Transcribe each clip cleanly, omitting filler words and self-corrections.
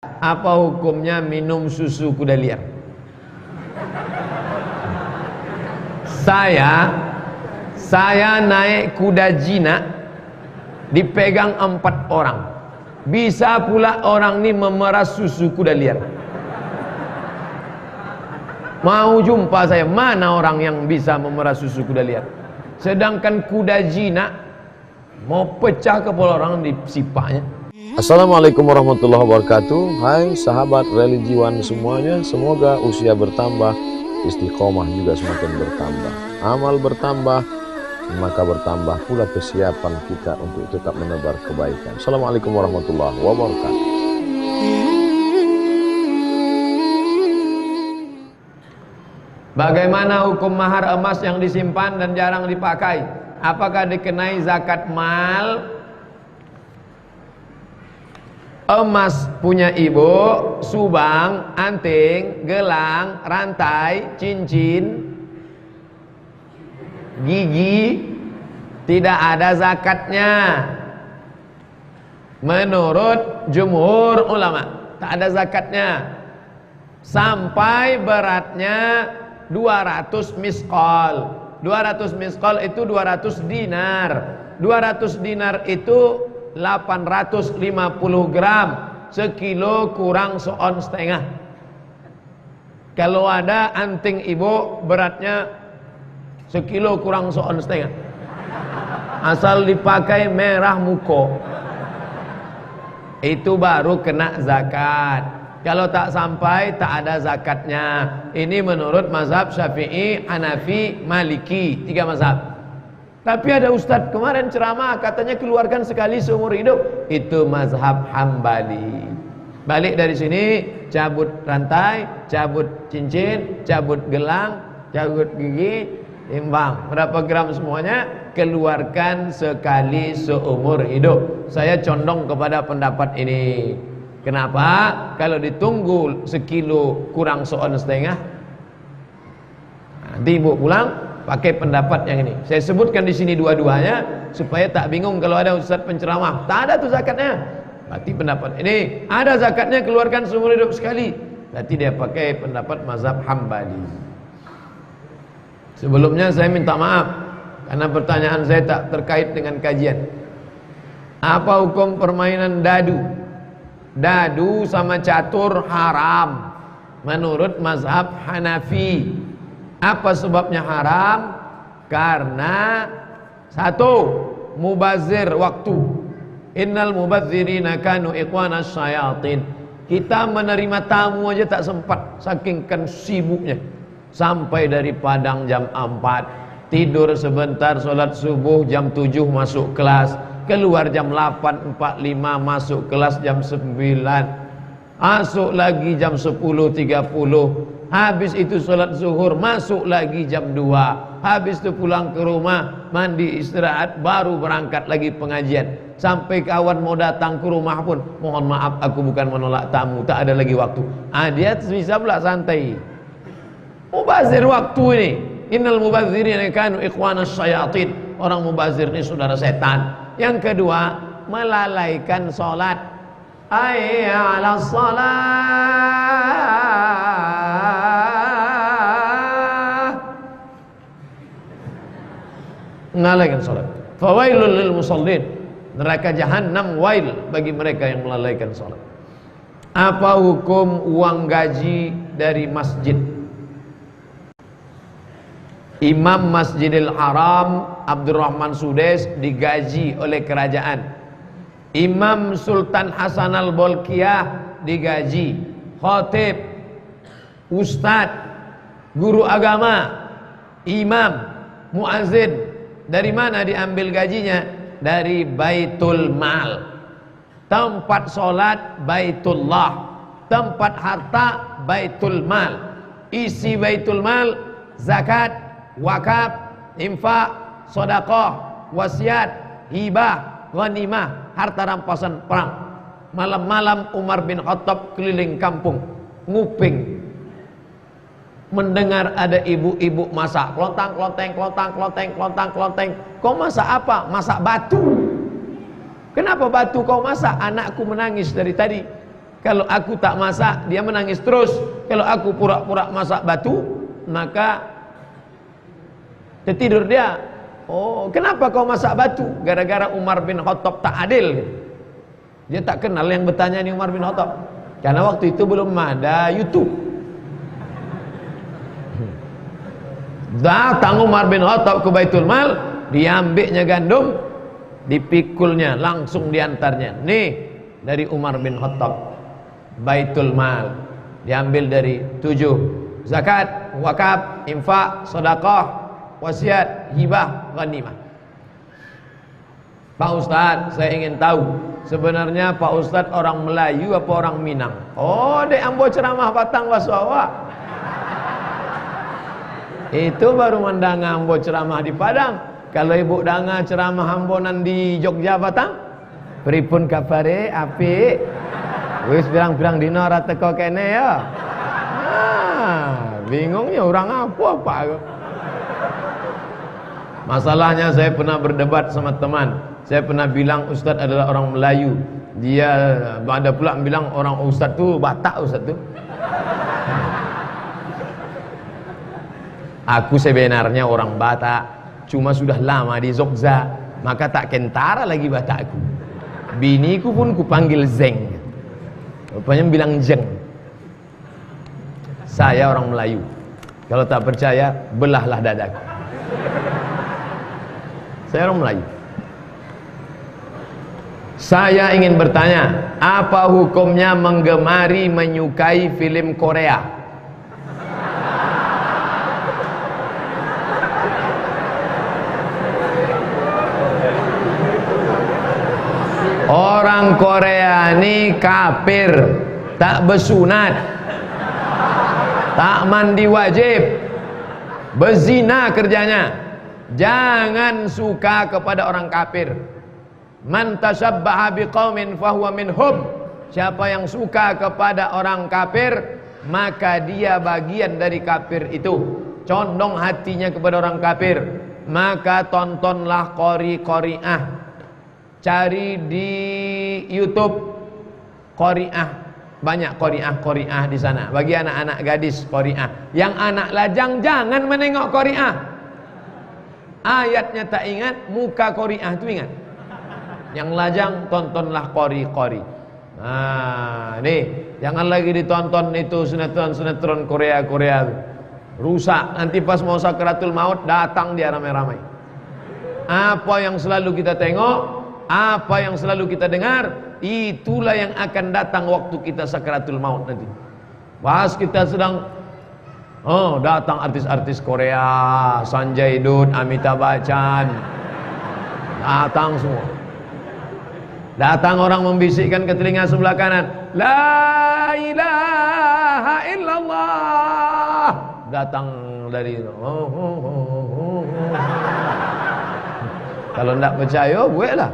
Apa hukumnya minum susu kuda liar? Saya naik kuda jinak, dipegang 4 orang. Bisa pula orang ini memeras susu kuda liar. Mau jumpa saya, mana orang yang bisa memeras susu kuda liar? Sedangkan kuda jinak mau pecah kepala orang di sipaknya. Assalamualaikum warahmatullahi wabarakatuh. Hai sahabat religiwan semuanya, semoga usia bertambah, istiqomah juga semakin bertambah, amal bertambah, maka bertambah pula kesiapan kita untuk tetap menebar kebaikan. Assalamualaikum warahmatullahi wabarakatuh. Bagaimana hukum mahar emas yang disimpan dan jarang dipakai? Apakah dikenai zakat mal? Emas punya ibu, subang, anting, gelang, rantai, cincin, gigi, tidak ada zakatnya. Menurut jumhur ulama, tak ada zakatnya. Sampai beratnya 200 misqal. 200 misqal itu 200 dinar. 200 dinar itu 850 gram, sekilo kurang seon setengah. Kalau ada anting ibu beratnya sekilo kurang seon setengah, asal dipakai merah muko, itu baru kena zakat. Kalau tak sampai tak ada zakatnya. Ini menurut mazhab Syafi'i, Hanafi, Maliki, 3 mazhab. Tapi ada ustadz kemarin ceramah katanya keluarkan sekali seumur hidup. Itu mazhab Hambali. Balik dari sini, cabut rantai, cabut cincin, cabut gelang, cabut gigi, timbang berapa gram semuanya, keluarkan sekali seumur hidup. Saya condong kepada pendapat ini. Kenapa? Kalau ditunggu sekilo kurang seon setengah, nanti ibu pulang pakai pendapat yang ini. Saya sebutkan di sini dua-duanya supaya tak bingung kalau ada ustaz penceramah tak ada tuh zakatnya. Berarti pendapat ini ada zakatnya, keluarkan seumur hidup sekali. Berarti dia pakai pendapat mazhab Hambali. Sebelumnya saya minta maaf karena pertanyaan saya tak terkait dengan kajian. Apa hukum permainan dadu? Dadu sama catur haram menurut mazhab Hanafi. Apa sebabnya haram? Karena satu, mubazir waktu. Innal mubazirina kanu ikhwanas syayatin. Kita menerima tamu aja tak sempat, saking kan sibuknya. Sampai dari Padang jam 4, tidur sebentar, sholat subuh jam 7 masuk kelas, keluar jam 8.45 masuk kelas jam 9, masuk lagi jam 10.30, habis itu sholat zuhur, masuk lagi jam 2, habis itu pulang ke rumah, mandi istirahat, baru berangkat lagi pengajian. Sampai kawan mau datang ke rumah pun, mohon maaf aku bukan menolak tamu, tak ada lagi waktu. Dia bisa pula santai. Mubazir waktu ini. Innal mubazirina kanu ikhwanas syayatin. Orang mubazir ini saudara setan. Yang kedua, melalaikan sholat. Hayya 'alas shalah. Melalaikan sholat. Fawailul lil musallin. Neraka jahanam wail bagi mereka yang melalaikan sholat. Apa hukum uang gaji dari masjid? Imam Masjidil Haram Abdurrahman Sudes digaji oleh kerajaan. Imam Sultan Hasan al-Bolkiah digaji. Khatib, ustadz, guru agama, imam, muazzin, dari mana diambil gajinya? Dari Baitul Mal. Tempat solat Baitullah, tempat harta Baitul Mal. Isi Baitul Mal zakat, wakaf, infak, sedekah, wasiat, hibah, ghanimah, harta rampasan perang. Malam-malam Umar bin Khattab keliling kampung, nguping, mendengar ada ibu-ibu masak, klontang, klonteng, klontang, klonteng, klontang, klonteng. Kau masak apa? Masak batu. Kenapa batu kau masak? Anakku menangis dari tadi. Kalau aku tak masak, dia menangis terus. Kalau aku pura-pura masak batu, maka tertidur dia. Oh, kenapa kau masak batu? Gara-gara Umar bin Khattab tak adil. Dia tak kenal yang bertanya ni Umar bin Khattab. Karena waktu itu belum ada YouTube. Datang Umar bin Khattab ke Baitul Mal, diambilnya gandum, dipikulnya, langsung diantarnya. Nih, dari Umar bin Khattab. Baitul Mal diambil dari 7: zakat, wakaf, infak, sedekah, wasiat, hibah, ghanimah. Pak Ustadz, saya ingin tahu sebenarnya Pak Ustadz orang Melayu apa orang Minang? Oh, dek ambo ceramah Batang Waswawa. Itu baru mendanga ambo ceramah di Padang. Kalau ibu danga ceramah ambonan di Jogja Batang, pripun kabare? Apik. Wis pirang-pirang dino ora teko kene ya. Bingungnya orang apa? Masalahnya saya pernah berdebat sama teman. Saya pernah bilang Ustadz adalah orang Melayu. Dia ada pula bilang orang Ustadz tu Batak Ustadz tu. Aku sebenarnya orang Batak, cuma sudah lama di Jogja, maka tak kentara lagi Batakku. Biniku pun kupanggil Zeng. Rupanya bilang jeng. Saya orang Melayu. Kalau tak percaya, belahlah dadaku. Saya orang Melayu. Saya ingin bertanya, apa hukumnya menggemari menyukai film Korea? Orang Korea ini kafir, tak bersunat, tak mandi wajib, berzina kerjanya. Jangan suka kepada orang kafir. Man tashabbaha biqaumin fahuwa minhum. Siapa yang suka kepada orang kafir, maka dia bagian dari kafir itu. Condong hatinya kepada orang kafir, maka tontonlah qori-qoriah. Cari di YouTube qoriah, banyak qoriah di sana. Bagi anak-anak gadis qoriah. Yang anak lajang jangan menengok qoriah. Ayatnya tak ingat, muka qoriah itu ingat. Yang lajang tontonlah qori-qori. Nah, nih, jangan lagi ditonton itu sinetron Korea. Rusak. Nanti pas mau sakaratul maut datang dia ramai-ramai. Apa yang selalu kita tengok, apa yang selalu kita dengar, itulah yang akan datang waktu kita sakaratul maut nanti. Pas kita sedang datang artis-artis Korea, Sanjay Dutt, Amitabh Bachchan, datang semua. Datang orang membisikkan ke telinga sebelah kanan, la ilaha illallah. Datang dari Kalau tidak percaya, buatlah.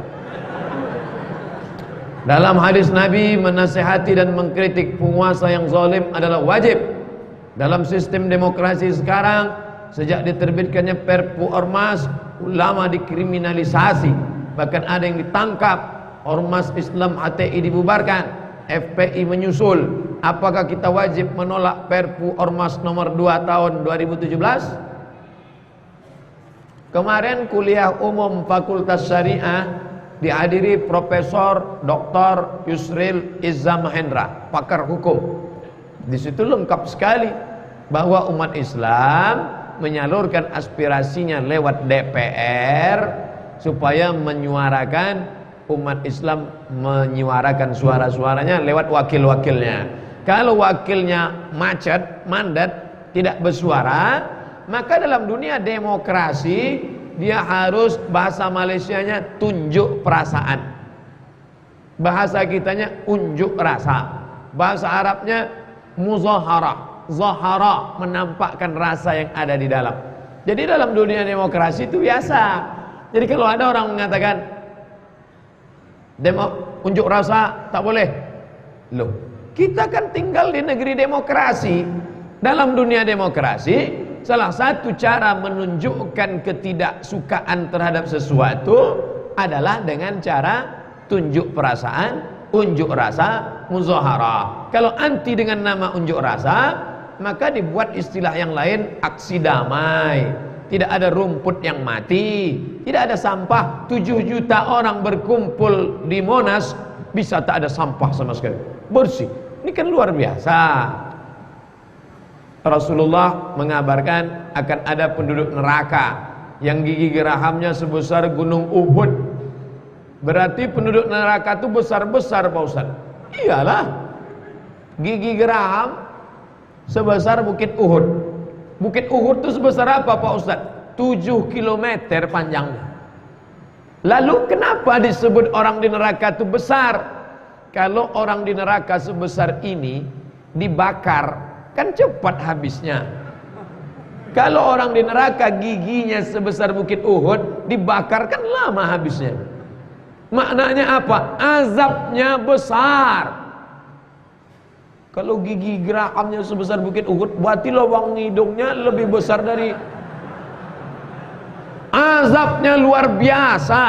Dalam hadis Nabi, menasihati dan mengkritik penguasa yang zalim adalah wajib. Dalam sistem demokrasi sekarang, sejak diterbitkannya Perpu Ormas, ulama dikriminalisasi. Bahkan ada yang ditangkap. Ormas Islam HTI dibubarkan, FPI menyusul. Apakah kita wajib menolak Perpu Ormas nomor 2 tahun 2017? Kemarin kuliah umum Fakultas Syariah dihadiri Profesor Dr. Yusril Izza Mahendra, pakar hukum. Di situ lengkap sekali bahwa umat Islam menyalurkan aspirasinya lewat DPR supaya menyuarakan, umat Islam menyuarakan suara-suaranya lewat wakil-wakilnya. Kalau wakilnya macet, mandat, tidak bersuara, maka dalam dunia demokrasi dia harus, bahasa Malaysianya tunjuk perasaan, bahasa kitanya unjuk rasa, bahasa Arabnya muzaharah, zahara, menampakkan rasa yang ada di dalam. Jadi dalam dunia demokrasi itu biasa. Jadi kalau ada orang mengatakan unjuk rasa tak boleh, loh, kita kan tinggal di negeri demokrasi. Dalam dunia demokrasi, salah satu cara menunjukkan ketidaksukaan terhadap sesuatu adalah dengan cara tunjuk perasaan, unjuk rasa, muzaharah. Kalau anti dengan nama unjuk rasa, maka dibuat istilah yang lain, aksi damai. Tidak ada rumput yang mati, tidak ada sampah. 7 juta orang berkumpul di Monas, bisa tak ada sampah sama sekali, bersih. Ini kan luar biasa. Rasulullah mengabarkan akan ada penduduk neraka yang gigi gerahamnya sebesar gunung Uhud. Berarti penduduk neraka itu besar-besar, Pak Ustaz. Iyalah, gigi geraham sebesar Bukit Uhud. Bukit Uhud itu sebesar apa, Pak Ustaz? 7 kilometer panjangnya. Lalu kenapa disebut orang di neraka itu besar? Kalau orang di neraka sebesar ini dibakar, kan cepat habisnya. Kalau orang di neraka giginya sebesar Bukit Uhud, dibakar kan lama habisnya. Maknanya apa? Azabnya besar. Kalau gigi gerahamnya sebesar Bukit Uhud, berarti lubang hidungnya lebih besar dari. Azabnya luar biasa.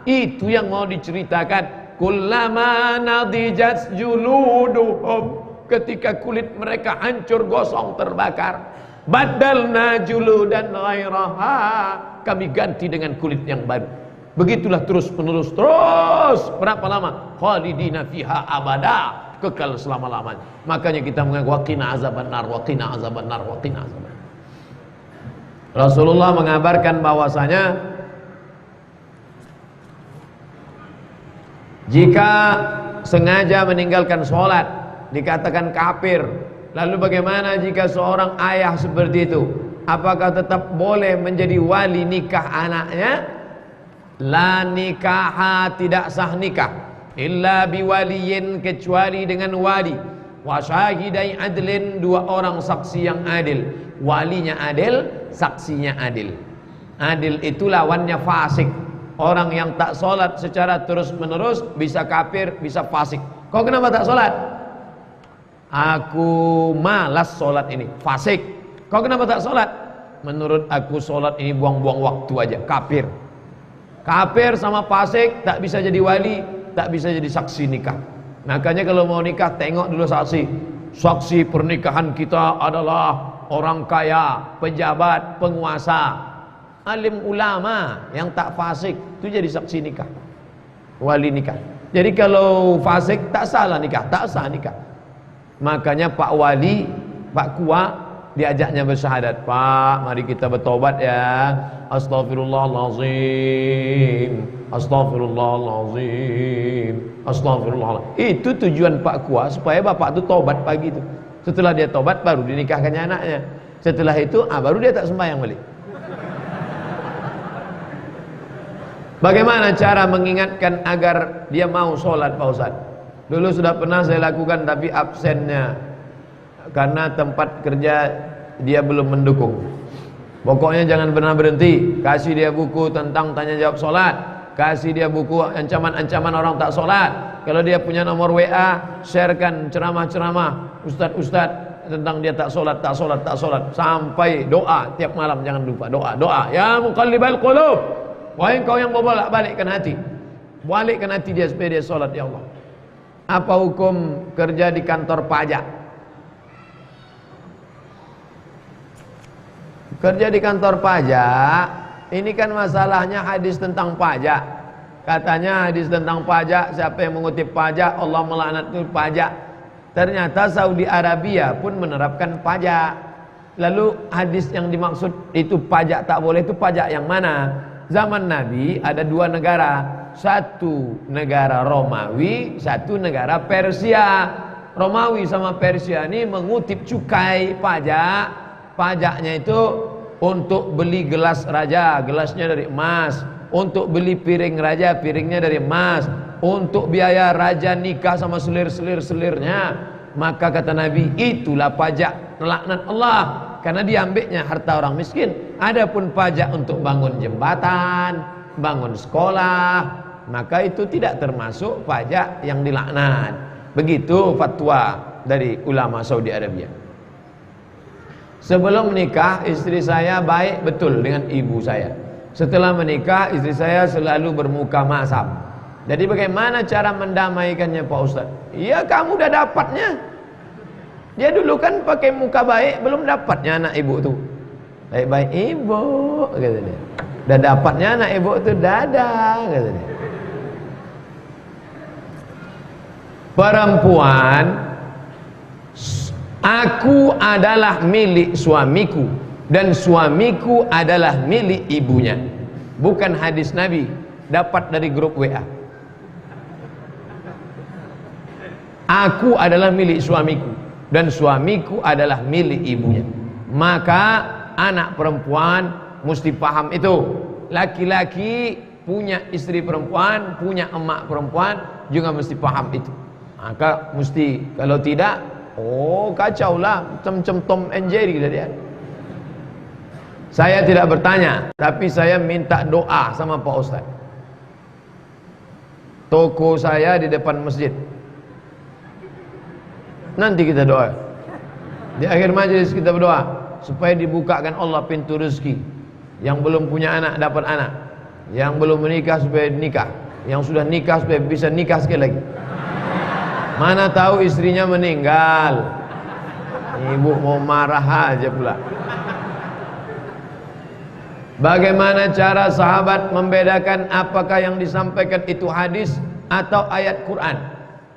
Itu yang mau diceritakan. Kullama nadijat juluduhum, ketika kulit mereka hancur, gosong, terbakar, badalna juludan ghairaha, kami ganti dengan kulit yang baru. Begitulah terus menerus. Terus berapa lama? Khalidina fiha abada, kekal selama-lamanya. Makanya kita mengaku waqina azabannar, waqina azabannar, waqina azabannar. Rasulullah mengabarkan bahwasanya jika sengaja meninggalkan sholat dikatakan kafir. Lalu bagaimana jika seorang ayah seperti itu? Apakah tetap boleh menjadi wali nikah anaknya? La nikaha, tidak sah nikah illa biwaliyin, kecuali dengan wali. Wa syahidai adlin, 2 orang saksi yang adil. Walinya adil, saksinya adil. Adil itu lawannya fasik. Orang yang tak sholat secara terus menerus bisa kafir, bisa fasik. Kau kenapa tak sholat? Aku malas sholat ini, fasik. Kau kenapa tak sholat? Menurut aku sholat ini buang-buang waktu aja, kafir. Kafir sama fasik tak bisa jadi wali, tak bisa jadi saksi nikah. Makanya kalau mau nikah, tengok dulu saksi. Saksi pernikahan kita adalah orang kaya, pejabat, penguasa, alim ulama yang tak fasik, itu jadi saksi nikah, wali nikah. Jadi kalau fasik tak salah nikah, tak sah nikah. Makanya Pak Wali, Pak Kua diajaknya bersyahadat. Pak, mari kita bertobat ya. Astagfirullahalazim, astagfirullahalazim, astagfirullahalazim. Itu tujuan Pak Kua, supaya bapak itu tobat pagi itu. Setelah dia tobat baru dinikahkannya anaknya. Setelah itu baru dia tak sembahyang balik. Bagaimana cara mengingatkan agar dia mau sholat, Pak Ustaz? Dulu sudah pernah saya lakukan, tapi absennya karena tempat kerja dia belum mendukung. Pokoknya jangan pernah berhenti. Kasih dia buku tentang tanya jawab sholat, kasih dia buku ancaman-ancaman orang tak sholat. Kalau dia punya nomor WA, sharekan ceramah-ceramah Ustadz tentang dia tak sholat, tak sholat, tak sholat, sampai doa tiap malam. Jangan lupa doa. Ya muqallibal qulub, wahai engkau yang membolak-balikkan hati, balikkan hati dia supaya dia sholat. Ya Allah, apa hukum kerja di kantor pajak? Kerja di kantor pajak, ini kan masalahnya hadis tentang pajak. Katanya hadis tentang pajak, siapa yang mengutip pajak, Allah melaknat pajak. Ternyata Saudi Arabia pun menerapkan pajak. Lalu hadis yang dimaksud itu pajak tak boleh, itu pajak yang mana? Zaman Nabi ada 2 negara. Satu negara Romawi, satu negara Persia. Romawi sama Persia ini mengutip cukai pajak. Pajaknya itu untuk beli gelas raja, gelasnya dari emas. Untuk beli piring raja, piringnya dari emas. Untuk biaya raja nikah sama selir-selirnya. Maka kata Nabi, itulah pajak laknat Allah, karena diambilnya harta orang miskin. Adapun pajak untuk bangun jembatan, bangun sekolah, maka itu tidak termasuk pajak yang dilaknat. Begitu fatwa dari ulama Saudi Arabia. Sebelum menikah, istri saya baik betul dengan ibu saya. Setelah menikah, istri saya selalu bermuka masam. Jadi bagaimana cara mendamaikannya Pak Ustaz? Iya, kamu udah dapatnya. Dia dulu kan pakai muka baik, belum dapatnya anak ibu tuh. Baik-baik ibu, kata dia. Udah dapatnya anak ibu tuh, dadah, kata dia. Perempuan, aku adalah milik suamiku dan suamiku adalah milik ibunya. Bukan hadis Nabi, dapat dari grup WA. Aku adalah milik suamiku dan suamiku adalah milik ibunya. Maka anak perempuan mesti paham itu. Laki-laki punya istri perempuan, punya emak perempuan juga mesti paham itu. Maka mesti, kalau tidak, oh kacau lah, macam Tom and Jerry dia. Saya tidak bertanya, tapi saya minta doa sama Pak Ustaz. Toko saya di depan masjid. Nanti kita doa. Di akhir majelis kita berdoa supaya dibukakan Allah pintu rezeki. Yang belum punya anak dapat anak, yang belum menikah supaya nikah, yang sudah nikah supaya bisa nikah sekali lagi. Mana tahu istrinya meninggal, ibu mau marah aja pula. Bagaimana cara sahabat membedakan apakah yang disampaikan itu hadis atau ayat Quran?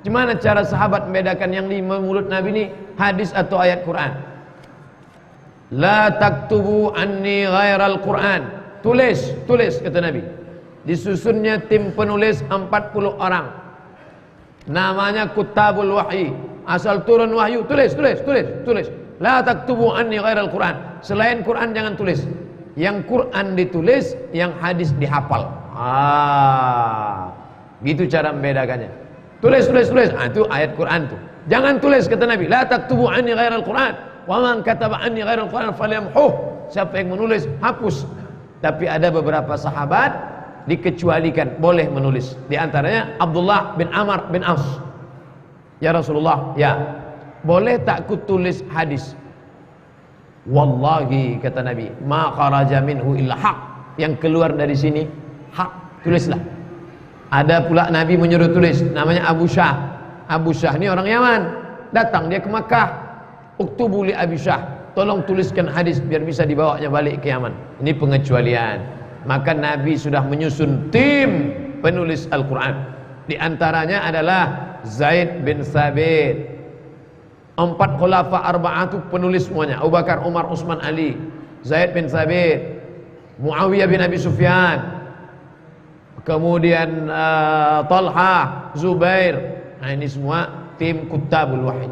Gimana cara sahabat membedakan yang di mulut Nabi ini hadis atau ayat Quran? La taktubu anni ghairal Quran. Tulis kata Nabi. Disusunnya tim penulis 40 orang. Namanya Kutabul Wahyi. Asal turun wahyu, tulis. La taktubu anni ghairal Quran. Selain Quran jangan tulis. Yang Quran ditulis, yang hadis dihafal. Gitu cara membedakannya. Tulis. Itu ayat Quran tuh. Jangan tulis kata Nabi. La taktubu anni ghairal Quran. Wa man kataba anni ghairal Quran falyamhuh. Siapa yang menulis, hapus. Tapi ada beberapa sahabat dikecualikan boleh menulis. Di antaranya Abdullah bin Amr bin As. Ya Rasulullah, ya. Boleh tak ku tulis hadis? Wallahi kata Nabi, ma kharaja minhu illa haq. Yang keluar dari sini hak, tulislah. Ada pula Nabi menyuruh tulis, namanya Abu Syah. Abu Syah ini orang Yaman. Datang dia ke Makkah. Uktubu li Abi Syah. Tolong tuliskan hadis biar bisa dibawanya balik ke Yaman. Ini pengecualian. Maka Nabi sudah menyusun tim penulis Al-Quran. Di antaranya adalah Zaid bin Thabit. 4 khulafa arba'ah itu penulis semuanya. Abu Bakar, Umar, Utsman, Ali. Zaid bin Thabit, Muawiyah bin Abi Sufyan, kemudian Talha, Zubair. Nah ini semua tim Kutabul Wahyi.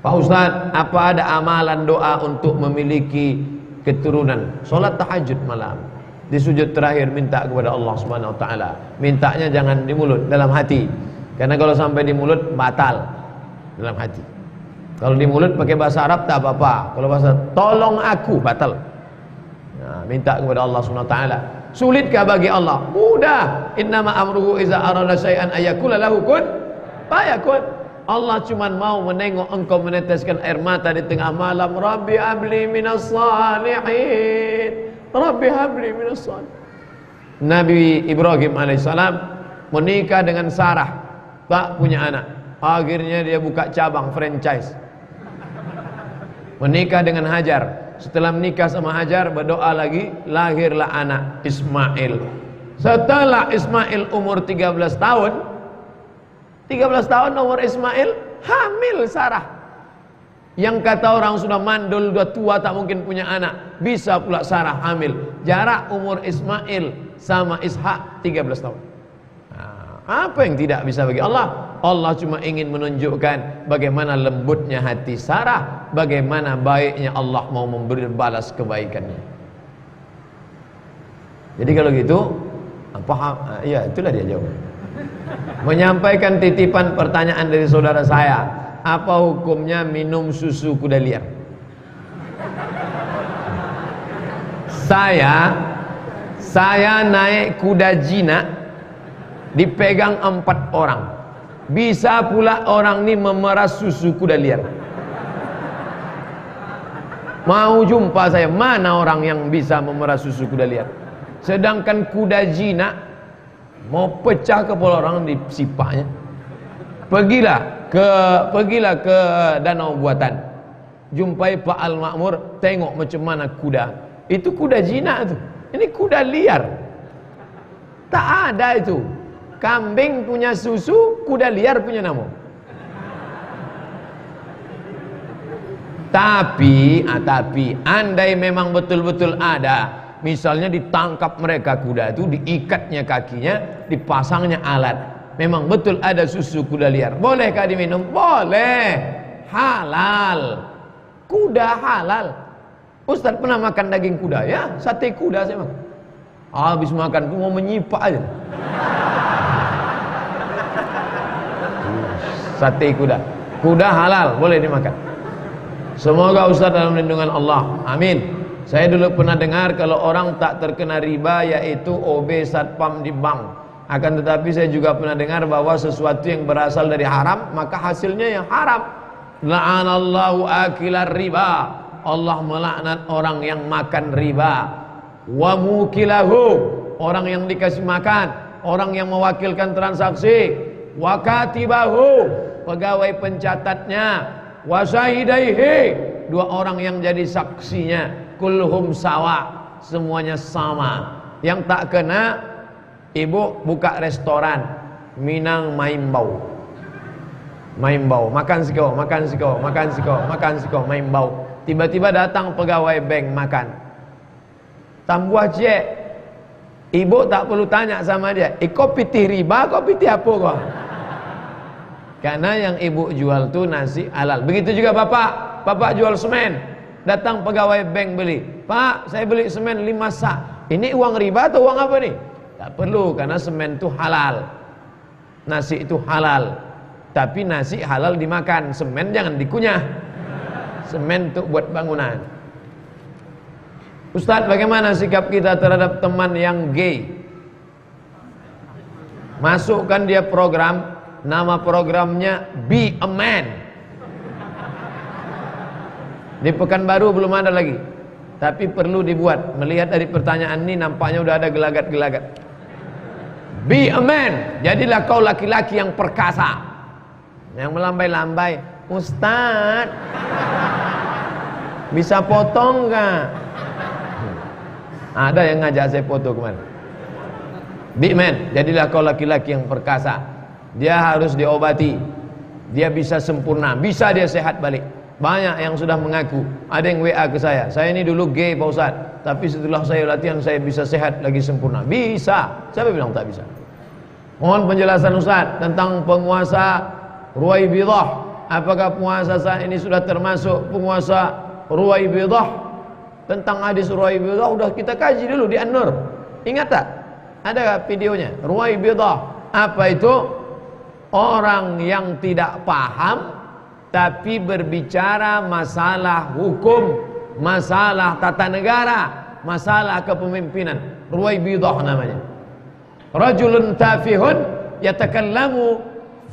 Pak Ustaz, apa ada amalan doa untuk memiliki keturunan? Salat tahajud malam, di sujud terakhir minta kepada Allah Subhanahu wa taala. Mintanya jangan di mulut, dalam hati. Karena kalau sampai di mulut batal, dalam hati. Kalau di mulut pakai bahasa Arab tak apa-apa. Kalau bahasa tolong aku, batal. Nah, minta kepada Allah Subhanahu wa taala. Sulitkah bagi Allah? Mudah. Innama amruhu iza arada syai'an ayakula lahu kun fayakun. Allah cuma mau menengok engkau meneteskan air mata di tengah malam. Rabbi habli minas salihin. Rabbi habli minas salihin. Nabi Ibrahim alaihissalam menikah dengan Sarah, tak punya anak. Akhirnya dia buka cabang franchise. Menikah dengan Hajar. Setelah menikah sama Hajar, berdoa lagi, lahirlah anak Ismail. Setelah Ismail umur 13 tahun, 13 tahun umur Ismail, hamil Sarah. Yang kata orang sudah mandul, sudah tua, tak mungkin punya anak. Bisa pula Sarah hamil. Jarak umur Ismail sama Ishak 13 tahun. Apa yang tidak bisa bagi Allah? Allah cuma ingin menunjukkan bagaimana lembutnya hati Sarah, bagaimana baiknya Allah mau memberi balas kebaikannya. Jadi kalau gitu, paham? Ya, itulah dia jawab. Menyampaikan titipan pertanyaan dari saudara saya, apa hukumnya minum susu kuda liar? Saya naik kuda jinak, dipegang 4 orang. Bisa pula orang ini memeras susu kuda liar. Mau jumpa saya, mana orang yang bisa memeras susu kuda liar? Sedangkan kuda jinak mau pecah kepala orang di sipaknya. Pergilah ke danau buatan. Jumpai Pak Al-Makmur, tengok macam mana kuda. Itu kuda jinak tu. Ini kuda liar. Tak ada itu. Kambing punya susu, kuda liar punya nama. Tapi andai memang betul-betul ada, misalnya ditangkap mereka kuda itu, diikatnya kakinya, dipasangnya alat, memang betul ada susu kuda liar, bolehkah diminum? Boleh, halal. Kuda halal. Ustaz pernah makan daging kuda? Ya, sate kuda saya makan. Habis makan tuh mau menyipak aja. Sate kuda. Kuda halal, boleh dimakan. Semoga Ustaz dalam lindungan Allah. Amin. Saya dulu pernah dengar kalau orang tak terkena riba yaitu OB satpam di bank. Akan tetapi saya juga pernah dengar bahwa sesuatu yang berasal dari haram maka hasilnya yang haram. La'anallahu akilar riba. Allah melaknat orang yang makan riba. Wa mukilahu, orang yang dikasih makan, orang yang mewakilkan transaksi. Wa katibahu, pegawai pencatatnya. Wa syahidaihi, dua orang yang jadi saksinya. Kulhum sawa, semuanya sama. Yang tak kena, ibu buka restoran Minang Maimbau. Maimbau, makan siko, makan siko, makan siko, makan siko, Maimbau. Tiba-tiba datang pegawai bank makan. Tambuah cek. Ibu tak perlu tanya sama dia, kau pitih riba, kau pitih apa kau? Karena yang ibu jual tu nasi halal. Begitu juga bapak jual semen. Datang pegawai bank beli. Pak, saya beli semen 5 sak. Ini uang riba atau uang apa nih? Tak perlu, karena semen itu halal. Nasi itu halal. Tapi nasi halal dimakan, semen jangan dikunyah. Semen untuk buat bangunan. Ustadz, bagaimana sikap kita terhadap teman yang gay? Masukkan dia program, nama programnya Be a Man. Di Pekanbaru belum ada lagi, tapi perlu dibuat. Melihat dari pertanyaan ini nampaknya udah ada gelagat-gelagat. Be a man, jadilah kau laki-laki yang perkasa, yang melambai-lambai. Ustadz, bisa potong gak? Ada yang ngajak saya foto kemarin. Big man, jadilah kau laki-laki yang perkasa. Dia harus diobati. Dia bisa sempurna, bisa dia sehat balik. Banyak yang sudah mengaku. Ada yang WA ke saya, saya ini dulu gay Pak Ustaz, tapi setelah saya latihan saya bisa sehat lagi sempurna. Bisa. Siapa bilang tak bisa? Mohon penjelasan Ustaz tentang penguasa Ruwaibidah. Apakah penguasa saat ini sudah termasuk penguasa Ruwaibidah? Tentang hadis Ruwaibidah udah kita kaji dulu di An-Nur. Ingat tak? Ada videonya. Ruwaibidah apa itu? Orang yang tidak paham tapi berbicara masalah hukum, masalah tata negara, masalah kepemimpinan. Ruwaibidah namanya. Rajulun tafihun yatakallamu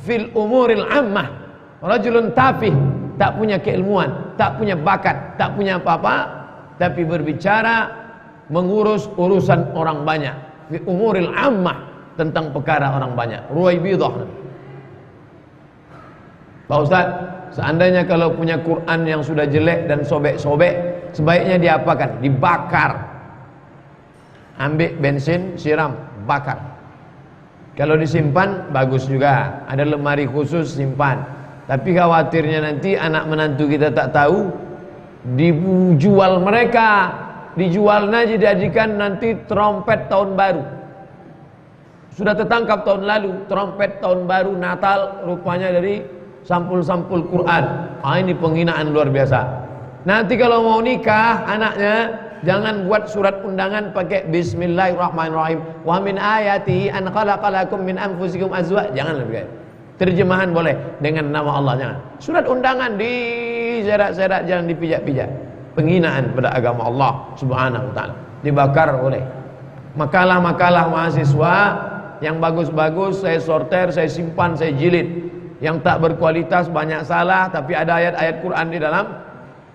fil umuril ammah. Rajulun tafih, tak punya keilmuan, tak punya bakat, tak punya apa-apa, tapi berbicara mengurus urusan orang banyak. Fi umuril ammah, tentang perkara orang banyak. Ruwaibidah. Pak Ustaz, seandainya kalau punya Quran yang sudah jelek dan sobek-sobek, sebaiknya diapakan? Dibakar. Ambil bensin, siram, bakar. Kalau disimpan, bagus juga. Ada lemari khusus, simpan. Tapi khawatirnya nanti anak menantu kita tak tahu, dijual mereka, dijualnya dijadikan nanti trompet tahun baru. Sudah tertangkap tahun lalu, trompet tahun baru Natal rupanya dari sampul-sampul Quran. Ini penghinaan luar biasa. Nanti kalau mau nikah anaknya, jangan buat surat undangan pakai Bismillahirrahmanirrahim. Wa min ayati an khalaqalakum min anfusikum azwaj. Jangan lebih kayak. Terjemahan boleh dengan nama Allah, jangan. Surat undangan diserak-serak, jangan dipijak-pijak. Penghinaan pada agama Allah Subhanahu wa taala. Dibakar boleh. Makalah-makalah mahasiswa yang bagus-bagus saya sorter, saya simpan, saya jilid. Yang tak berkualitas banyak salah tapi ada ayat-ayat Quran di dalam,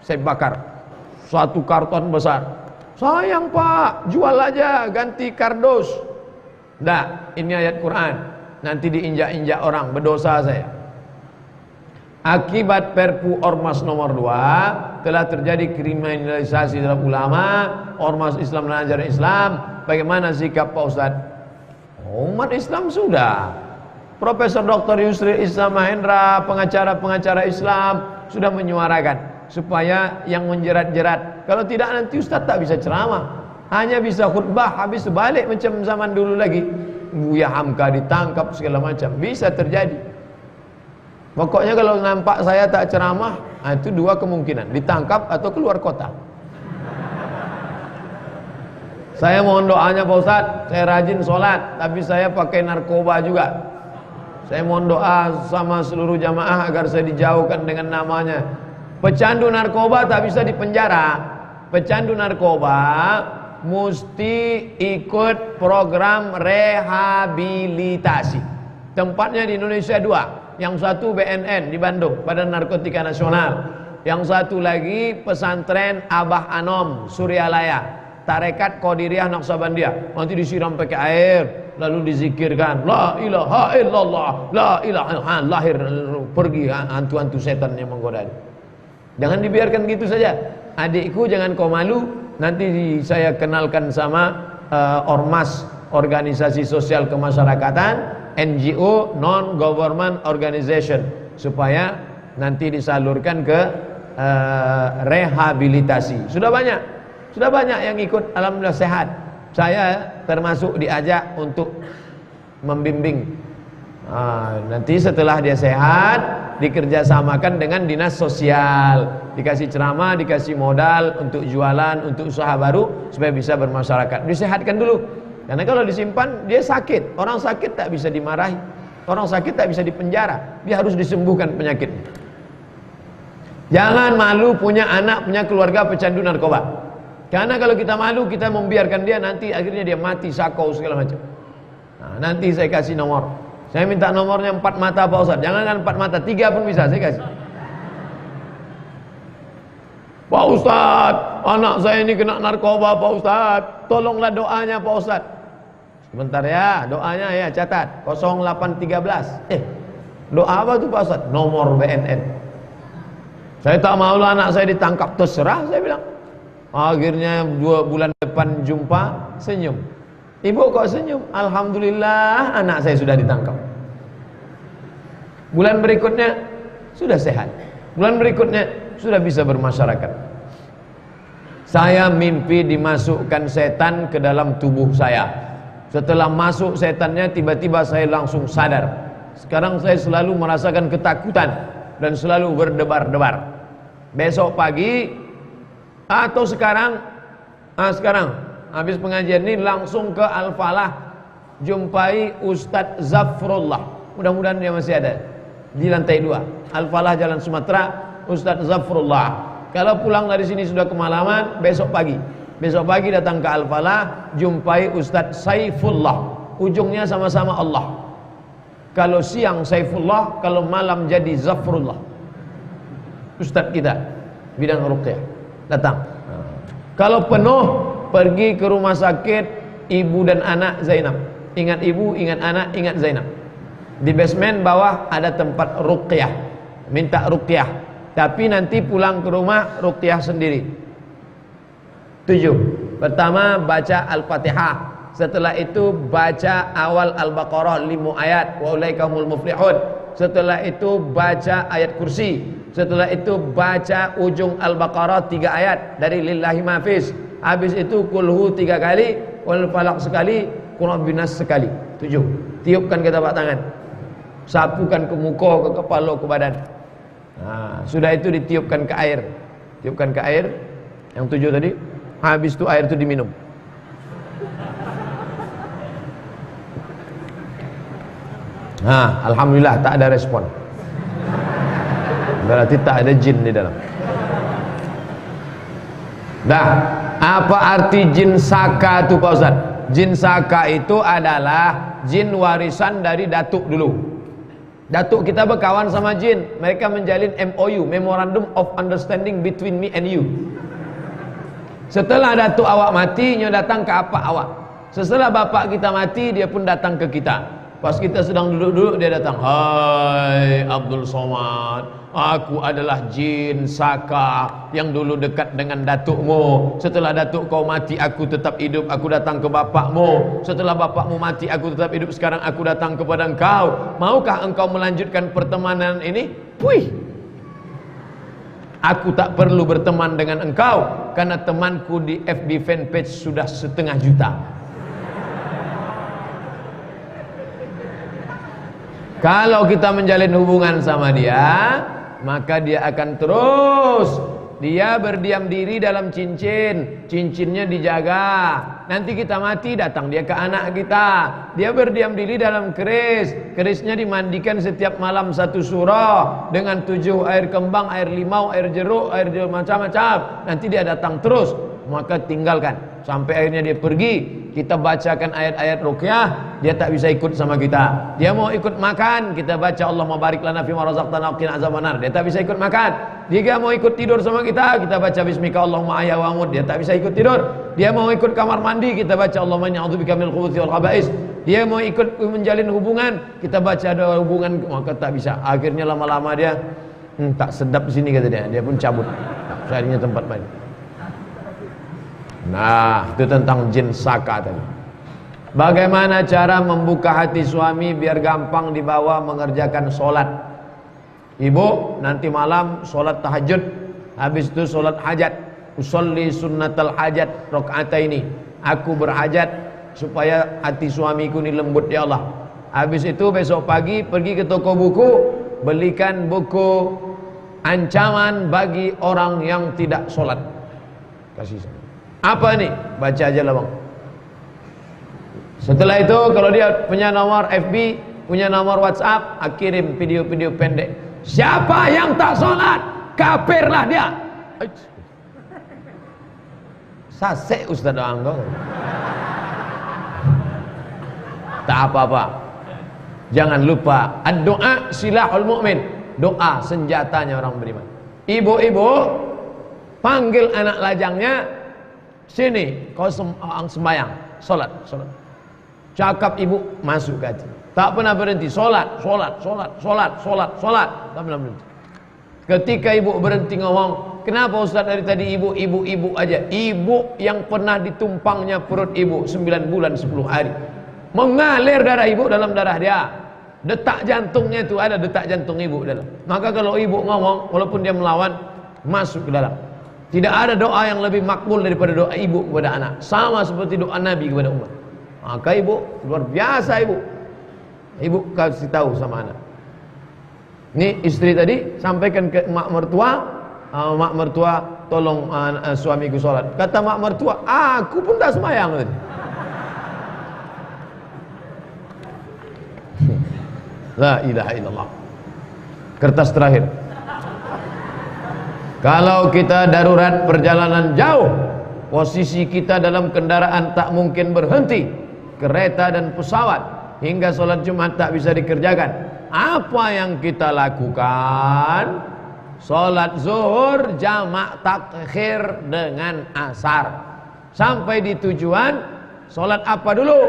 saya bakar. Satu karton besar. Sayang Pak, jual aja, ganti kardus. Nggak, ini ayat Quran. Nanti diinjak-injak orang, berdosa saya. Akibat Perpu Ormas nomor 2 telah terjadi kriminalisasi dalam ulama, ormas Islam dan ajaran Islam. Bagaimana sikap Pak Ustadz? Umat Islam sudah. Profesor Dr. Yusri Islam Mahendra, pengacara-pengacara Islam sudah menyuarakan supaya yang menjerat-jerat. Kalau tidak nanti Ustadz tak bisa ceramah, hanya bisa khutbah, habis balik macam zaman dulu lagi. Buya Hamka ditangkap segala macam, bisa terjadi. Pokoknya kalau nampak saya tak ceramah, itu dua kemungkinan, ditangkap atau keluar kota. Saya mohon doanya Pak Ustadz, saya rajin sholat, tapi saya pakai narkoba juga. Saya mohon doa sama seluruh jamaah agar saya dijauhkan dengan namanya. Pecandu narkoba tak bisa dipenjara. Pecandu narkoba mesti ikut program rehabilitasi. Tempatnya di Indonesia 2. Yang satu BNN di Bandung, Badan Narkotika Nasional. Yang satu lagi pesantren Abah Anom, Suryalaya, Tarekat Qadiriyah Naqsabandiyah. Nanti disiram pakai air, lalu dizikirkan la ilaha illallah, la ilaha, lahir pergi hantu-hantu setan yang menggoda. Jangan dibiarkan gitu saja. Adikku jangan kau malu, nanti saya kenalkan sama ormas, organisasi sosial kemasyarakatan, NGO, non-government organization, supaya nanti disalurkan ke rehabilitasi. Sudah banyak yang ikut, alhamdulillah sehat. Saya termasuk diajak untuk membimbing. Nanti setelah dia sehat, dikerjasamakan dengan dinas sosial, dikasih ceramah, dikasih modal untuk jualan, untuk usaha baru supaya bisa bermasyarakat. Disehatkan dulu. Karena kalau disimpan dia sakit. Orang sakit tak bisa dimarahi, orang sakit tak bisa dipenjara. Dia harus disembuhkan penyakitnya. Jangan malu punya anak, punya keluarga pecandu narkoba. Karena kalau kita malu, kita membiarkan dia, nanti akhirnya dia mati, sakau segala macam. Nanti saya kasih nomor. Saya minta nomornya 4 mata Pak Ustadz. Jangan 4 mata, 3 pun bisa saya kasih. Pak Ustadz, anak saya ini kena narkoba Pak Ustadz, tolonglah doanya Pak Ustadz. Sebentar ya, doanya ya catat 0813. Doa apa tuh Pak Ustadz? Nomor BNN. Saya tak mau lah anak saya ditangkap, terserah saya bilang. Akhirnya 2 bulan depan jumpa, senyum. Ibu kok senyum? Alhamdulillah anak saya sudah ditangkap. Bulan berikutnya sudah sehat. Bulan berikutnya sudah bisa bermasyarakat. Saya mimpi dimasukkan setan ke dalam tubuh saya. Setelah masuk setannya, tiba-tiba saya langsung sadar. Sekarang saya selalu merasakan ketakutan dan selalu berdebar-debar. Besok pagi atau sekarang habis pengajian ini langsung ke Al-Falah, jumpai Ustadz Zafrullah. Mudah-mudahan dia masih ada di lantai 2 Al-Falah Jalan Sumatera. Ustadz Zafrullah. Kalau pulang dari sini sudah kemalaman, besok pagi datang ke Al-Falah, jumpai Ustadz Saifullah. Ujungnya sama-sama Allah. Kalau siang Saifullah, kalau malam jadi Zafrullah. Ustadz kita bidang ruqyah datang. Kalau penuh, pergi ke rumah sakit ibu dan anak Zainab. Ingat ibu, ingat anak, ingat Zainab. Di basement bawah ada tempat ruqyah. Minta ruqyah. Tapi nanti pulang ke rumah ruqyah sendiri. 7. Pertama baca Al-Fatihah. Setelah itu baca awal Al-Baqarah 5 ayat, wa ulaikumul muflihun. Setelah itu baca ayat kursi. Setelah itu baca ujung Al-Baqarah 3 ayat dari lillahi mafiz. Habis itu kulhu 3 kali, wal falaq sekali, qul binas sekali. 7. Tiupkan ke telapak tangan. Sapukan ke muka, ke kepala, ke badan. Sudah itu ditiupkan ke air. Tiupkan ke air. Yang 7 tadi. Habis itu air itu diminum. Alhamdulillah tak ada respon. Berarti tak ada jin di dalam. Apa arti jin saka itu Pak Ustaz? Jin saka itu adalah jin warisan dari datuk dulu. Datuk kita berkawan sama jin. Mereka menjalin MOU, Memorandum of Understanding between me and you. Setelah datuk awak mati, nyo datang ke apa awak. Setelah bapak kita mati, dia pun datang ke kita. Pas kita sedang duduk-duduk, dia datang. Hai Abdul Somad, aku adalah jin Saka yang dulu dekat dengan datukmu. Setelah datuk kau mati, aku tetap hidup. Aku datang ke bapakmu. Setelah bapakmu mati, aku tetap hidup. Sekarang aku datang kepada engkau. Maukah engkau melanjutkan pertemanan ini? Wih, aku tak perlu berteman dengan engkau, karena temanku di FB fanpage sudah 1,5 juta. Kalau kita menjalin hubungan sama dia, maka dia akan terus. Dia berdiam diri dalam cincin, cincinnya dijaga. Nanti kita mati, datang dia ke anak kita. Dia berdiam diri dalam keris, kerisnya dimandikan setiap malam 1 surah dengan 7 air kembang, air limau, air jeruk, air macam-macam. Nanti dia datang terus, maka tinggalkan sampai akhirnya dia pergi. Kita bacakan ayat-ayat ruqyah, dia tak bisa ikut sama kita. Dia mau ikut makan, kita baca Allahumma barik lana fima razaqtana wa qina azabannar, dia tak bisa ikut makan. Dia mau ikut tidur sama kita, kita baca bismika Allahumma ahya wa amut, dia tak bisa ikut tidur. Dia mau ikut kamar mandi, kita baca Allahumma inni a'udzubika minal khubuthi wal khaba'is. Dia mau ikut menjalin hubungan, kita baca doa hubungan, maka tak bisa. Akhirnya lama-lama dia tak sedap di sini, kata dia pun cabut. Carinya tempat main. Nah, itu tentang jin Saka tadi. Bagaimana cara membuka hati suami biar gampang dibawa mengerjakan sholat? Ibu, nanti malam sholat tahajud, habis itu sholat hajat. Usolli sunnatal hajat rakaataini. Aku berhajat supaya hati suamiku ini lembut, ya Allah. Habis itu besok pagi pergi ke toko buku, belikan buku ancaman bagi orang yang tidak sholat. Kasih saya. Apa nih? Baca aja lah bang. Setelah itu kalau dia punya nomor FB, punya nomor WhatsApp, kirim video-video pendek. Siapa yang tak sholat, kafirlah dia. Sasek Ustaz Anggo. Tak apa-apa. Jangan lupa, ad-doa silahul mu'min. Doa senjatanya orang beriman. Ibu-ibu panggil anak lajangnya, sini kau sembahyang, solat. Cakap ibu masuk ke hati. Tak pernah berhenti, solat. Tak pernah berhenti. Ketika ibu berhenti ngomong, kenapa Ustaz dari tadi ibu aja? Ibu yang pernah ditumpangnya perut ibu 9 bulan 10 hari, mengalir darah ibu dalam darah dia. Detak jantungnya itu ada detak jantung ibu dalam. Maka kalau ibu ngomong, walaupun dia melawan, masuk ke dalam. Tidak ada doa yang lebih makbul daripada doa ibu kepada anak. Sama seperti doa Nabi kepada umat. Maka ibu, luar biasa ibu. Ibu kasih tahu sama anak. Ini istri tadi sampaikan ke mak mertua. Mak mertua tolong suamiku sholat. Kata mak mertua, aku pun tak sembahyang tadi. La ilaha illallah. Kertas terakhir. Kalau kita darurat perjalanan jauh, posisi kita dalam kendaraan tak mungkin berhenti, kereta dan pesawat, hingga sholat Jumat tak bisa dikerjakan. Apa yang kita lakukan? Sholat zuhur jamak takhir dengan asar. Sampai di tujuan, sholat apa dulu?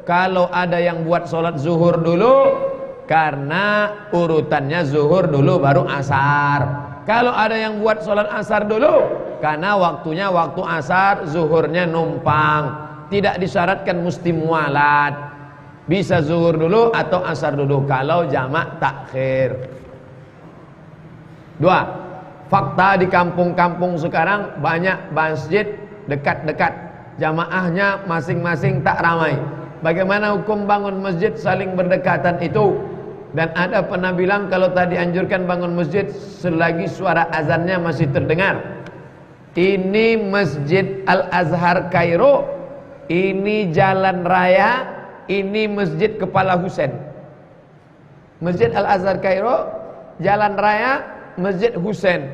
Kalau ada yang buat sholat zuhur dulu, karena urutannya zuhur dulu baru asar. Kalau ada yang buat sholat asar dulu, karena waktunya waktu asar, zuhurnya numpang. Tidak disyaratkan mesti mualat. Bisa zuhur dulu atau asar dulu kalau jamak takhir. 2. Fakta di kampung-kampung sekarang banyak masjid dekat-dekat, jamaahnya masing-masing tak ramai. Bagaimana hukum bangun masjid saling berdekatan itu? Dan ada pernah bilang kalau tadi anjurkan bangun masjid selagi suara azannya masih terdengar. Ini Masjid Al-Azhar Kairo, ini jalan raya, ini Masjid Kepala Husain. Masjid Al-Azhar Kairo, jalan raya, Masjid Husain.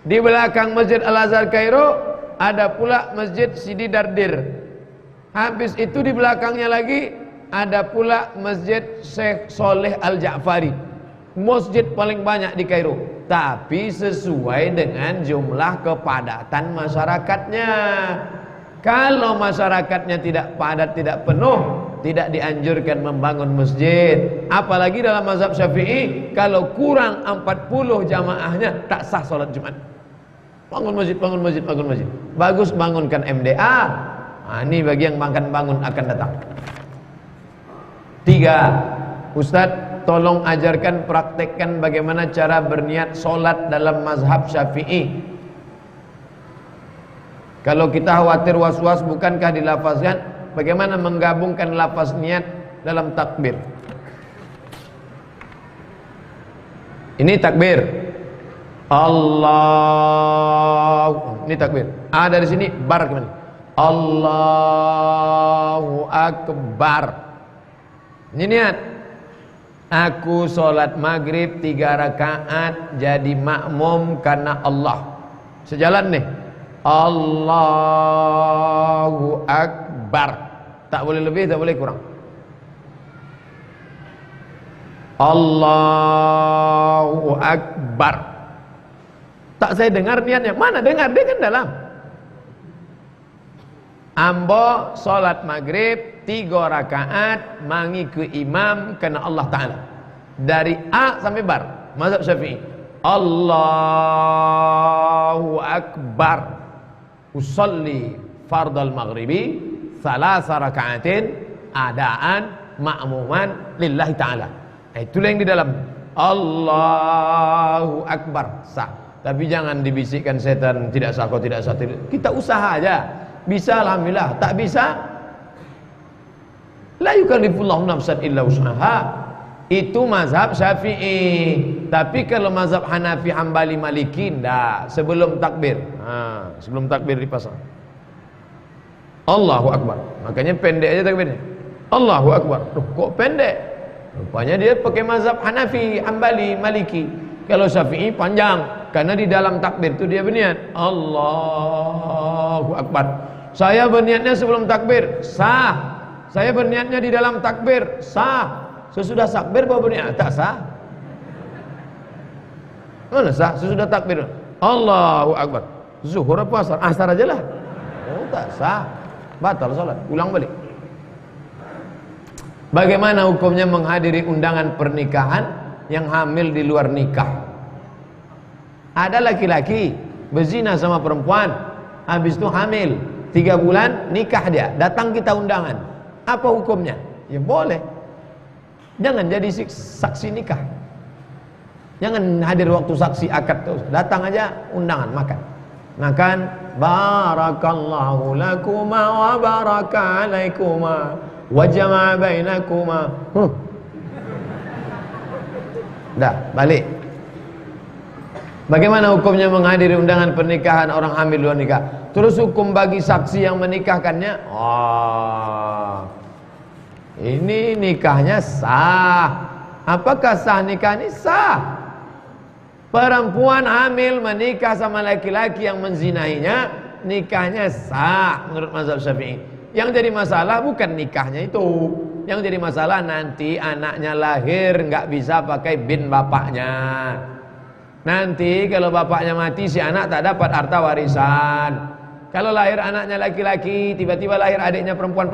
Di belakang Masjid Al-Azhar Kairo ada pula Masjid Sidi Dardir. Habis itu di belakangnya lagi ada pula Masjid Syekh Soleh Al-Ja'fari. Masjid paling banyak di Kairo. tapi sesuai dengan jumlah kepadatan masyarakatnya. Kalau masyarakatnya tidak padat, tidak penuh, tidak dianjurkan membangun masjid. Apalagi dalam mazhab Syafi'i, kalau kurang 40 jamaahnya tak sah sholat Jumat. Bangun masjid, bangun masjid, bangun masjid. Bagus bangunkan MDA. Nah, ini bagi yang makan bangun akan datang. 3. Ustadz, tolong ajarkan, praktekkan bagaimana cara berniat sholat dalam mazhab Syafi'i. Kalau kita khawatir was-was, bukankah dilafazkan? Bagaimana menggabungkan lafaz niat dalam takbir? Ini takbir. Allah. Ini takbir. Dari sini bar kemana? Allahu Akbar. Ini niat. Aku sholat maghrib 3 rakaat jadi makmum karena Allah. Sejalan nih. Allahu Akbar. Tak boleh lebih, tak boleh kurang. Allahu Akbar. Tak saya dengar niatnya. Mana dengar? Dia kan dalam. Ambo sholat maghrib 3 rakaat mengikuti imam karena Allah Ta'ala. Dari A sampai bar. Mazhab Syafi'i. Allahu Akbar. Usalli fardal maghribi 3 rakaatin adaan ma'muman lillahi ta'ala. Itulah yang di dalam. Allahu Akbar. Sah. Tapi jangan dibisikkan setan, tidak sah, kau tidak sah. Kita usaha aja. Bisa alhamdulillah, tak bisa la yukallifullahu nafsan illa wus'aha. Itu mazhab Syafi'i. Tapi kalau mazhab Hanafi, Hambali, Maliki ndak, sebelum takbir. Sebelum takbir dipasang Allahu Akbar. Makanya pendek aja takbirnya. Allahu Akbar. Kok pendek? Rupanya dia pakai mazhab Hanafi, Hambali, Maliki. Kalau Syafi'i panjang, karena di dalam takbir itu dia berniat Allahu Akbar. Saya berniatnya sebelum takbir, sah. Saya berniatnya di dalam takbir, sah. Sesudah takbir baru berniat, tak sah. Mana sah? Sesudah takbir Allahu Akbar. Zuhur apa asar? Asar aja lah. Oh, tak sah. Batal salat, ulang balik. Bagaimana hukumnya menghadiri undangan pernikahan yang hamil di luar nikah? Ada laki-laki berzina sama perempuan, habis itu hamil 3 bulan, nikah dia, datang kita undangan. Apa hukumnya? Ya boleh. Jangan jadi saksi nikah. Jangan hadir waktu saksi akad terus. Datang aja undangan, makan. Makan. Barakallahu lakuma wa baraka alaikuma wa jama'a bainakuma. Dah, balik. Bagaimana hukumnya menghadiri undangan pernikahan orang hamil luar nikah? Terus hukum bagi saksi yang menikahkannya? Ini nikahnya sah. Apakah sah nikah ini? Sah. Perempuan hamil menikah sama laki-laki yang menzinahinya, nikahnya sah menurut mazhab Syafi'i. Yang jadi masalah bukan nikahnya itu. Yang jadi masalah nanti anaknya lahir nggak bisa pakai bin bapaknya. Nanti kalau bapaknya mati, si anak tak dapat harta warisan. Kalau lahir anaknya laki-laki, tiba-tiba lahir adiknya perempuan,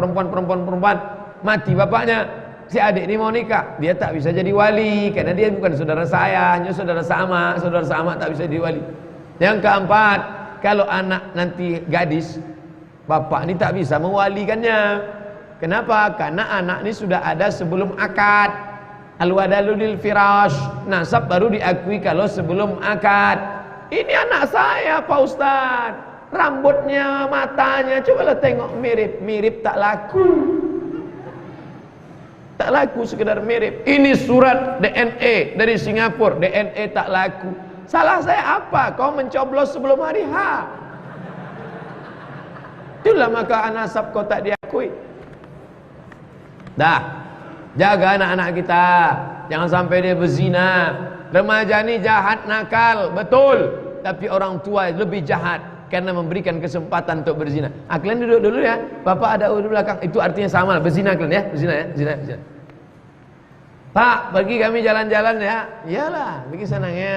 mati bapaknya, si adik ini mau nikah, dia tak bisa jadi wali karena dia bukan saudara saya, hanya saudara sama tak bisa jadi wali. Yang keempat, kalau anak nanti gadis, bapak ini tak bisa mewalikannya. Kenapa? Karena anak ini sudah ada sebelum akad. Al-wadalu lil firash, nasab baru diakui kalau sebelum akad. Ini anak saya Pak Ustadz, rambutnya, matanya, cobalah tengok mirip tak laku. Tak laku sekedar mirip. Ini surat DNA dari Singapura, DNA tak laku. Salah saya apa? Kau mencoblos sebelum hari H. Itulah maka nasab kau tak diakui. Dah, jaga anak-anak kita, jangan sampai dia berzina. Remaja ni jahat, nakal, betul. Tapi orang tua lebih jahat karena memberikan kesempatan untuk berzina. Kalian duduk dulu ya. Bapak ada di belakang. Itu artinya sama, berzina kalian ya. Berzina ya. Zina. Pak, pergi kami jalan-jalan ya. Iyalah, pergi senangnya.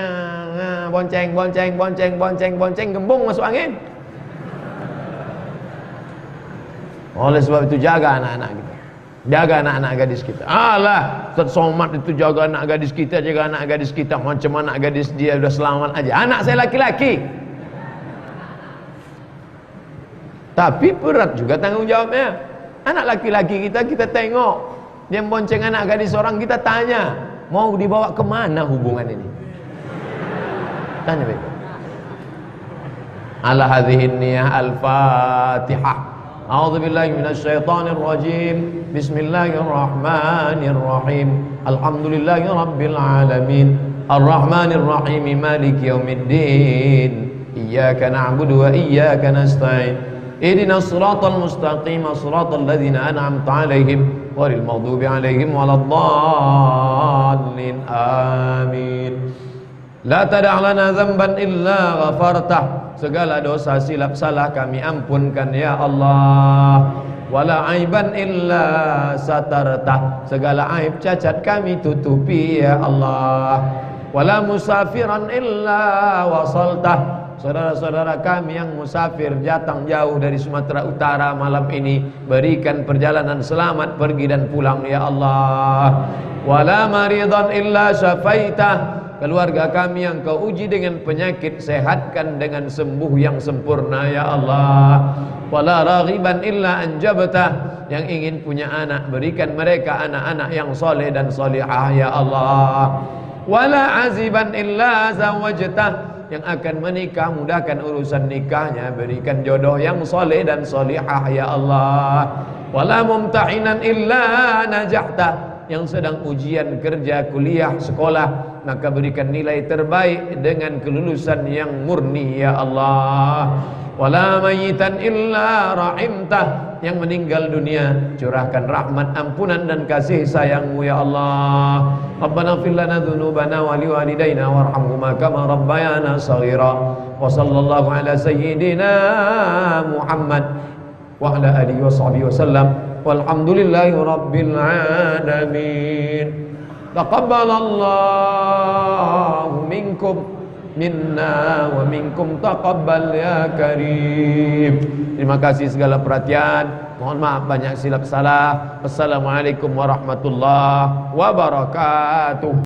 Bonceng, bonceng, bonceng, bonceng, bonceng, gembung masuk angin. Oleh sebab itu jaga anak-anak kita. Jaga anak-anak gadis kita. Alah, Ustaz Somad itu jaga anak gadis kita, jaga anak gadis kita. Macam anak gadis dia udah selamat aja. Anak saya laki-laki. Tapi berat juga tanggung jawabnya. Anak laki-laki kita tengok. Dia bonceng anak gadis orang, kita tanya, mau dibawa kemana hubungan ini? Tanya begitu. Ala hadhihi niyah al-Fatihah. A'udzubillahi minasyaitonir rajim. Bismillahirrahmanirrahim. Alhamdulillahi rabbil alamin. Arrahmanir rahim. Maliki yaumiddin. Iyyaka na'budu wa iyyaka nasta'in. Ihdinas siratal mustaqim, siratal ladzina an'amta 'alaihim ghairil maghdubi 'alaihim waladdallin. Amin. La tada' lana dzamban illa ghafartah. Segala dosa silap salah kami ampunkan ya Allah. Wala aiban illa satartah. Segala aib cacat kami tutupi ya Allah. Wala musafiran illa wasaltah. Saudara-saudara kami yang musafir datang jauh dari Sumatera Utara malam ini, berikan perjalanan selamat pergi dan pulang ya Allah. Wala maridan illa syafaitah. Keluarga kami yang kau uji dengan penyakit, sehatkan dengan sembuh yang sempurna ya Allah. Wala raghiban illa anjabtah. Yang ingin punya anak, berikan mereka anak-anak yang soleh dan solihah ya Allah. Wala aziban illa zawajtah. Yang akan menikah, mudahkan urusan nikahnya, berikan jodoh yang soleh dan solihah ya Allah. Wala mumtahinan illa najahta. Yang sedang ujian kerja, kuliah, sekolah, maka berikan nilai terbaik dengan kelulusan yang murni ya Allah. Wala mayitan illa rahimtah. Yang meninggal dunia, curahkan rahmat, ampunan dan kasih sayangmu ya Allah. Rabbana fir lana dzunubana wa liwalidayna warhamhuma kama rabbayana shaghira. Wa sallallahu ala sayyidina Muhammad wa ala alihi wa sahbihi wasallam. Walhamdulillahi rabbil alamin. Taqabbalallahu minkum minna wa minkum taqabbal ya karim. Terima kasih segala perhatian. Mohon maaf banyak silap salah. Assalamualaikum warahmatullahi wabarakatuh.